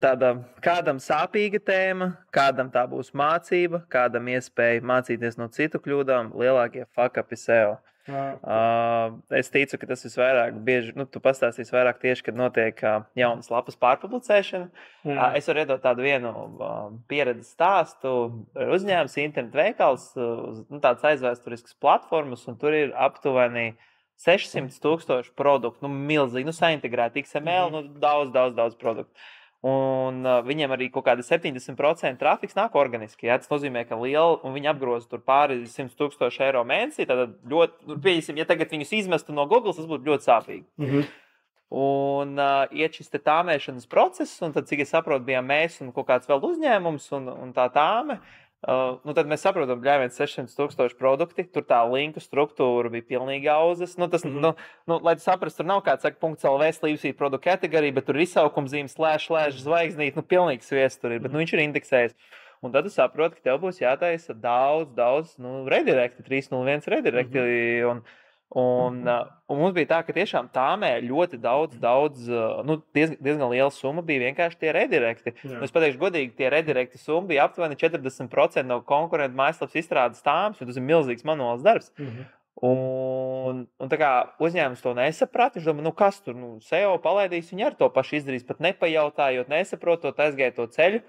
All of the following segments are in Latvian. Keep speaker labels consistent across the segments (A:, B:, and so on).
A: kādam sāpīga tēma, kādam tā būs mācība, kādam iespēja mācīties no citu kļūdām, lielākie fuck-upi SEO. Es ticu, ka tas visvairāk bieži, tu pastāstīsi vairāk tieši, kad notiek jaunas lapas pārpublicēšana. Es varu iedot tādu vienu pieredzes stāstu. Uzņēmums, internetu veikals, tāds aizvēsturisks platformas, un tur ir aptuveni 600,000 produktu, milzīgi, saintegrēti XML, daudz produktu. Un viņiem arī kaut kāda 70% trafiks nāk organiski. Ja? Tas nozīmē, ka viņi apgroza tur pāri 100,000 eiro mēnesī. Tad ļoti, pieņemsim, ja tagad viņus izmestu no Google, tas būtu ļoti sāpīgi. Un iet šis tāmēšanas process, un tad, cik es saprotu, bijām mēs un kaut kāds vēl uzņēmums un tā tāme. Tad mēs saprotam, ka 600,000 produkti, tur tā linku struktūra bija pilnīgi auzas. Lai tu saprastu, tur nav kāds saka, .lv slīvsīt produktu kategoriju, bet tur ir izsaukums zīmes, // zvaigznīt, pilnīgi sviests tur ir, bet viņš ir indeksējis. Un tad tu saproti, ka tev būs jātaisa daudz redirekti, 301 redirekti. Un mums bija tā, ka tiešām tāmē ļoti daudz diezgan liela summa bija vienkārši tie redirekti. Es pateikšu godīgi, tie redirekti summa bija aptuveni 40% no konkurentu mājaslapas izstrādes tāmas, un tas ir milzīgs manuāls darbs. Un tā kā uzņēmums to nesaprata, viņš domā, kas tur, SEO palaidīs, viņi ar to pašu izdarīs, pat nepajautājot, nesaprotot, aizgāja to ceļu.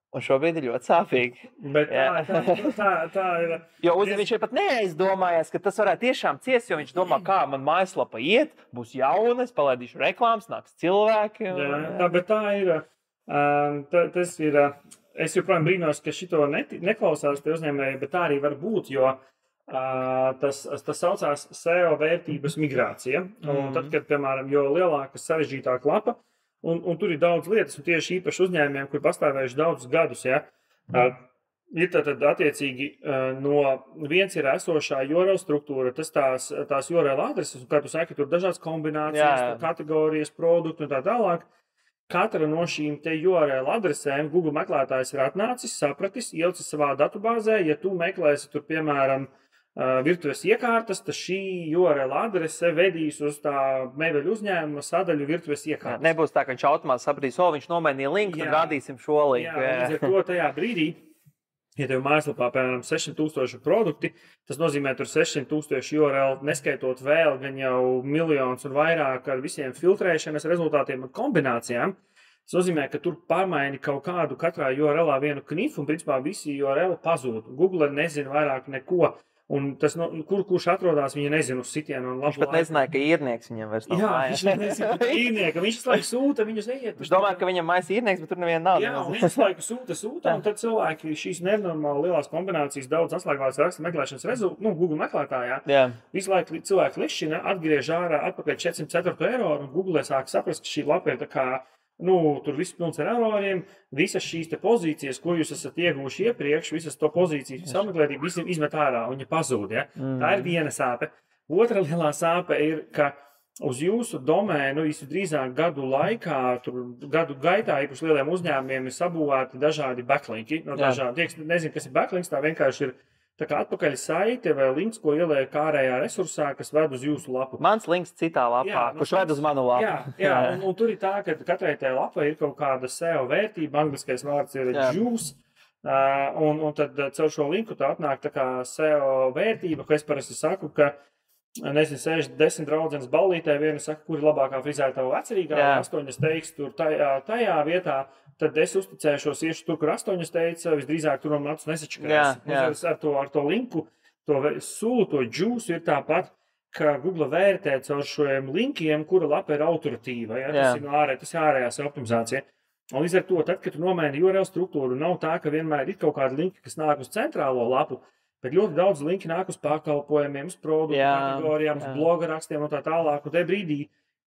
A: Un šobrīd ir ļoti sāpīgi.
B: Bet tā ir.
A: Jo viņš ir pat neaizdomājies, ka tas varētu tiešām ciest, jo viņš domā, kā man mājaslapa iet, būs jauna, es palaidīšu reklāmas, nāks cilvēki.
B: Bet tā ir. Tas ir. Es joprojām brīnos, ka šito neklausās tie uzņēmēji, bet tā arī var būt, jo tas saucās SEO vērtības migrācija. Un tad, kad, piemēram, jo lielāka, sarežģītāka lapa, un tur ir daudz lietas, un tieši īpaši uzņēmumiem, kur pastāvējuši daudzus gadus, ir tad attiecīgi viens ir esošā URL struktūra, tas tās URL adreses, un kā tu saki, tur dažādas kombinācijas, kategorijas, produktu un tā tālāk. Katra no šīm te URL adresēm Google meklētājs ir atnācis, sapratis, ielicis savā datubāzē, ja tu meklēsi tur, piemēram, virtuves iekārtas, tad šī URL adrese vedīs uz tā mēbeļu uzņēmuma sadaļu virtuves iekārtas.
A: Nebūs tā, ka viņš automātiski sapratīs, viņš nomainīja linku, tad rādīsim šo linku.
B: Līdz ar to tajā brīdī, ja tev mājaslapā, piemēram, 600,000 produkti, tas nozīmē tur 600,000 URL, neskaitot vēl gan jau miljonus un vairāk ar visiem filtrēšanas rezultātiem un kombinācijām. Tas nozīmē, ka tur pārmaini kaut kādu katrā URLā vienu knifu, un principā visi URL pazūd. Google nezina vairāk neko. Un tas, kurš atrodas, viņa nezina uz sitienu.
A: Viņš pat nezināja, ka īrnieks viņam vairs nav.
B: Jā, viņš nezina, ka īrnieka. Viņš visu laiku sūta, viņus neiet.
A: Viņš domā, ka viņam mājas īrnieks, bet tur neviena nav.
B: Jā, viņš visu laiku sūta, un tad cilvēki šīs nenormāli lielās kombinācijas daudz atslēgvārdu raksta meklēšanas Google meklētājā. Visu laiku cilvēki lišķina, atgriež ārā atpakaļ 404 eiro, un Google sāk saprast, ka šī lapa ir tā kā tur viss pilns ar eroriem, visas šīs te pozīcijas, ko jūs esat ieguvuši iepriekš, visas to pozīcijas, sameklētību, visiem izmet ārā, un viņa pazūd, Tā ir viena sāpe. Otra lielā sāpe ir, ka uz jūsu domēnu visdrīzāk gadu laikā, gadu gaitā, īpaši lieliem uzņēmumiem ir sabūvēti dažādi backlinki. Nezinu, kas ir backlinks, tā vienkārši ir tā kā atpakaļ saite vai links, ko ieliek ārējā resursā, kas ved uz jūsu lapu.
A: Mans links citā lapā, kurš ved uz manu lapu.
B: Jā, un tur ir tā, ka katrai tai lapai ir kaut kāda SEO vērtība, angliskais vārds ir juice, un tad caur šo linku tā atnāk tā kā SEO vērtība, ko es parasti saku, ka sēž 10 draudzenes ballītē, viena saka, kur ir labākā frizēta tavu vecerīgā, 8 teiks tur tajā vietā, tad es uzticēšos iešu tur, kur 8 teica, visdrīzāk tur man acis nesačakās. Ar to linku, to sulu, to juice ir tāpat, ka Google vērtē caur šiem linkiem, kura lapa ir autoritīva. Tas ir ārējās optimizācija. Un līdz ar to, tad, kad tu nomaini URL struktūru, nav tā, ka vienmēr ir kaut kāda linka, kas nāk uz centrālo lapu, bet ļoti daudz linki nāk uz pakalpojumiem, uz produktu kategorijām, uz bloga rakstiem un tā tālāk. Un te brīdī,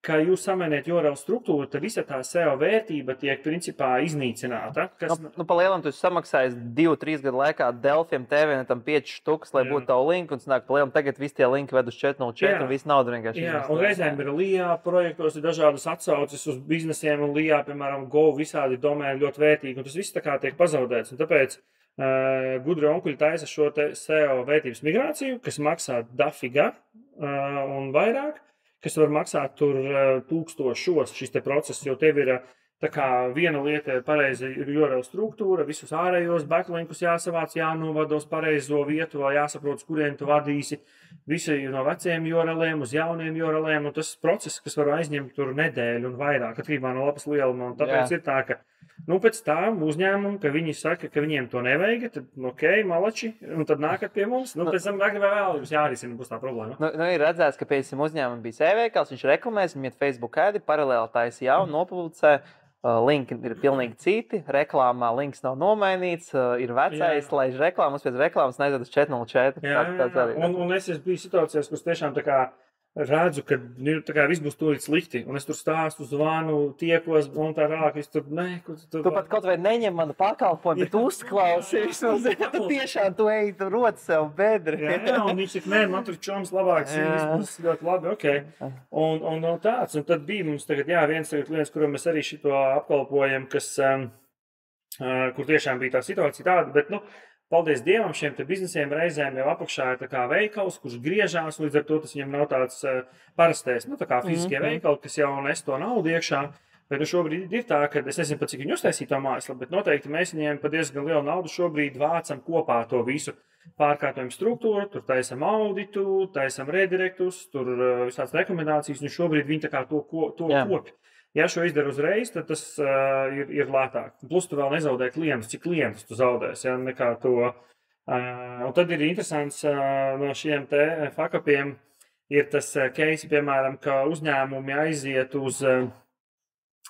B: ka jūs samainiet URL struktūru, tad visa tā SEO vērtība tiek principā iznīcināta.
A: Pa lielam tu samaksājies 2-3 gadu laikā Delfiem TV-netam 5 štukas, lai būtu tavu linku, un sanāk pa lielam tagad visi tie linki ved uz 404, un viss nauda vienkārši.
B: Jā, un reizēm ir LIA projektos, ir dažādas atsauces uz biznesiem, un LIA, piemēram, Go visādi domēni ļoti vērtīgi, un tas viss tā kā tiek pazaudēts. Un tāpēc gudri onkuļi taisa šo SEO vērtības migrāciju, kas maksā dafiga un vairāk, kas var maksāt tur tūkstošos šis te process, jo tev ir Tā kā viena lieta ir pareiza URL struktūra, visus ārējos backlinkus jāsavāc, jānovada uz pareizo vietu, vai jāsaprot, uz kurien tu vadīsi. Visi no veciem URLiem uz jauniem URLiem, un tas process, kas var aizņemt tur nedēļu un vairāk, atkarībā no lapas lieluma. Un tāpēc ir tā, ka pēc tam uzņēmumi, ka viņi saka, ka viņiem to nevajag, tad ok, malači, un tad nākat pie mums. Pēc tam agrāk vai vēl jums jārisina, būs tā problēma.
A: Ir redzēts, ka pēc tam uzņēmumam bija e-veikals, viņš reklamēs, viņam ir Facebook ēdi, paralēli taisa jaunu, nopublicē. Linki ir pilnīgi citi, reklāmā links nav nomainīts, ir vecais, laiž reklāmas, pēc reklāmas neaiziet uz 404.
B: Un es esmu bijis situācijās, kur tiešām tā kā redzu, ka viss būs tūlīt slikti, un es tur stāstu, zvanu, tiekos, un tā rāk, es tur,
A: Tu pat kaut vai neņem manu pakalpojumu, bet uzklausi, tu tiešām tu ej, tu rod sev bedri.
B: Un viņš tik, man tur čoms labāks, viss ļoti labi, ok. Un tāds, un tad bija mums tagad, viens klients, kuram mēs arī šito apkalpojam, kas, kur tiešām bija tā situācija tāda, bet, paldies Dievam, šiem biznesiem reizēm jau apakšā ir tā kā veikals, kurš griežās, līdz ar to tas viņam nav tāds parastais, tā kā fiziskie veikali, kas jau nes to naudu iekšā. Bet šobrīd ir tā, ka es nezinu, pat cik viņi uztaisīja to mājaslapu, bet noteikti mēs viņiem pa diezgan lielu naudu šobrīd vācam kopā to visu pārkārtojumu struktūru, tur taisam auditu, taisam redirektus, tur visādas rekomendācijas, un šobrīd viņi tā kā to kopi. Ja šo izdara uzreiz, tad tas ir lētāk. Plus tu vēl nezaudē klientus, cik klientus tu zaudēsi, nekā to. Un tad ir interesants no šiem te fakapiem ir tas case, piemēram, ka uzņēmumi aiziet uz,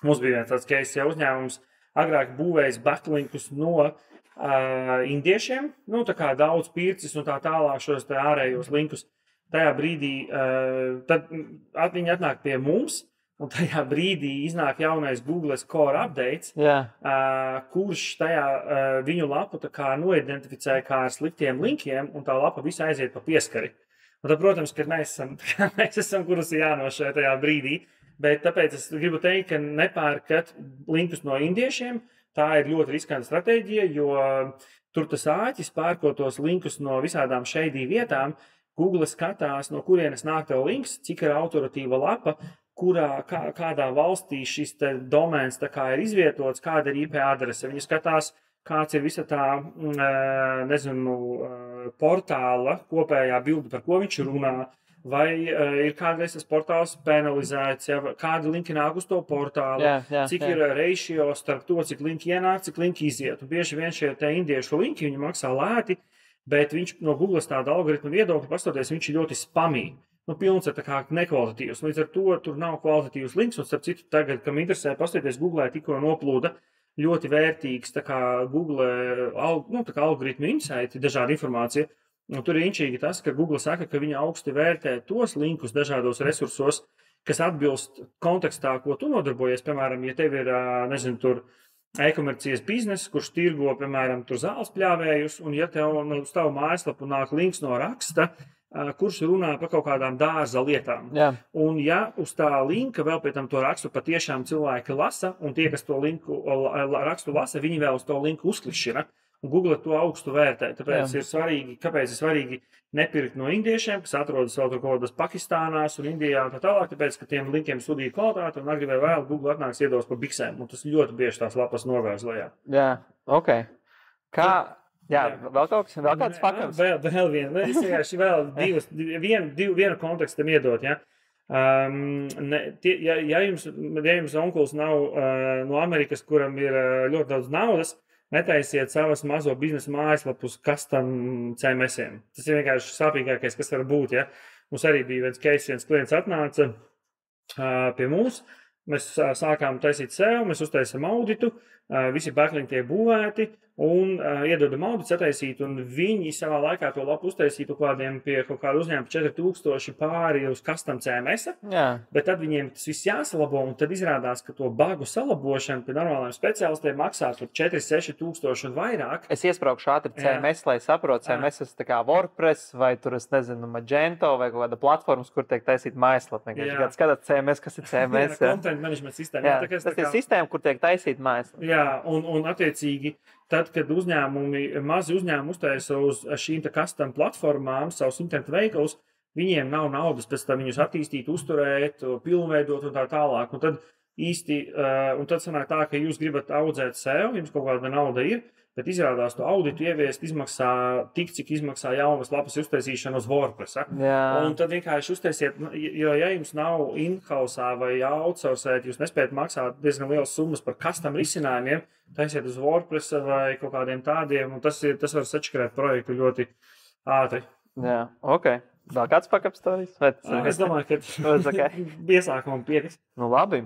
B: mums bija viens tāds case, ja uzņēmums agrāk būvējis backlinkus no indiešiem, tā kā daudz pircis un tā tālāk šos te ārējos linkus. Tajā brīdī, tad viņi atnāk pie mums, un tajā brīdī iznāk jaunais Google Core updates, kurš tajā viņu lapu noidentificē kā ar sliktiem linkiem, un tā lapa visa aiziet pa pieskari. Un tad, protams, ka mēs esam kurus jānošē tajā brīdī, bet tāpēc es gribu teikt, ka nepērkat linkus no indiešiem, tā ir ļoti riskanta stratēģija, jo tur tas āķis pērkot tos linkus no visādām shady vietām, Google skatās, no kurienes nāk tev links, cik ir autoritīva lapa, kādā valstī šis domēns ir izvietots, kāda ir IP adrese. Viņi skatās, kāds ir visa tā, portāla kopējā bilde, par ko viņš runā, vai ir kādreiz tas portāls penalizēts, kādi linki nāk uz to portālu, cik ir ratio starp to, cik linki ienāk, cik linki iziet. Un bieži vien šie te indiešu linki, viņi maksā lēti, bet viņš no Google tāda algoritma viedokļa pastoties, viņš ir ļoti spamīgi. Pilns ir tā kā nekvalitatīvs. Līdz ar to tur nav kvalitatīvs links, un starp citu tagad, kam interesē, paskatieties, Google tikko noplūda ļoti vērtīgs tā kā Google algoritmu insighti, dažāda informācija. Un tur ir inčīgi tas, ka Google saka, ka viņi augsti vērtē tos linkus dažādos resursos, kas atbilst kontekstā, ko tu nodarbojies. Piemēram, ja tev ir, tur e-komercijas bizness, kurš tirgo, piemēram, tur zāles pļāvējus, un ja tev uz tavu mājaslapu nāk links no raksta, kurš runā par kaut kādām dārza lietām. Un ja uz tā linka vēl pēc tam to rakstu patiešām cilvēki lasa, un tie, kas to rakstu lasa, viņi vēl uz to linku uzklišķina, un Google to augstu vērtē. Tāpēc kāpēc ir svarīgi nepirkt no indiešiem, kas atrodas vēl tur kaut kādas Pakistānās un Indijā un tā tālāk, tāpēc, ka tiem linkiem sūdīja kvalitāti, un agri vai vēl Google atnāks iedos pa biksēm, un tas ļoti bieži tās lapas novērš lejā.
A: Ok. Vēl kaut kas, vēl kāds fakts?
B: Vēl viena. Es vienkārši vēl vienu kontekstam iedot, ja. Ja jums onkulis nav no Amerikas, kuram ir ļoti daudz naudas, netaisiet savas mazo biznesa mājaslapus custom CMS-iem. Tas ir vienkārši sāpīgākais, kas var būt, ja. Mums arī bija viens klients atnāca pie mums, mēs sākām taisīt SEO, mēs uztaisam auditu, visi backlinki tiek būvēti, un iedodam auditu sataisīt, un viņi savā laikā to lapu uztaisītu pie kaut kāda uzņēmuma 4000 pāri uz custom CMS-a, bet tad viņiem tas viss jāsalabo, un tad izrādās, ka to bagu salabošana pie normāliem speciālistiem maksā 4-6 tūkstoši un vairāk.
A: Es iespraukšu ātri CMS, lai saprotu, CMS tas tā kā WordPress, vai tur, es nezinu, Magento, vai kaut kāda platformas, kur tiek taisīt mājaslapu. Kāds skatāt CMS, kas ir CMS?
B: Content management sistēma.
A: Tas ir sistēma, kur tiek taisīt mājaslapu.
B: Un attiecīgi, tad, kad mazi uzņēmumi uztaisa uz šīm custom platformām savus internetu veikalus, viņiem nav naudas pēc tam viņus attīstīt, uzturēt, pilnveidot un tā tālāk. Un tad īsti, un tad sanāk tā, ka jūs gribat audzēt sev, jums kaut kāda nauda ir, bet izrādās to auditu ieviest izmaksā tik, cik izmaksā jaunas lapas uztaisīšana uz WordPress. Un tad vienkārši uztaisiet, jo ja jums nav in-housā vai outsourcēt, jūs nespējat maksāt diezgan lielas summas par custom risinājumiem, taisiet uz WordPress vai kaut kādiem tādiem, un tas var sačakarēt projektu ļoti ātri.
A: Jā, ok. Vēl kāds pakāpstorijas?
B: Es domāju, ka piesākumam pietiks.
A: Nu labi.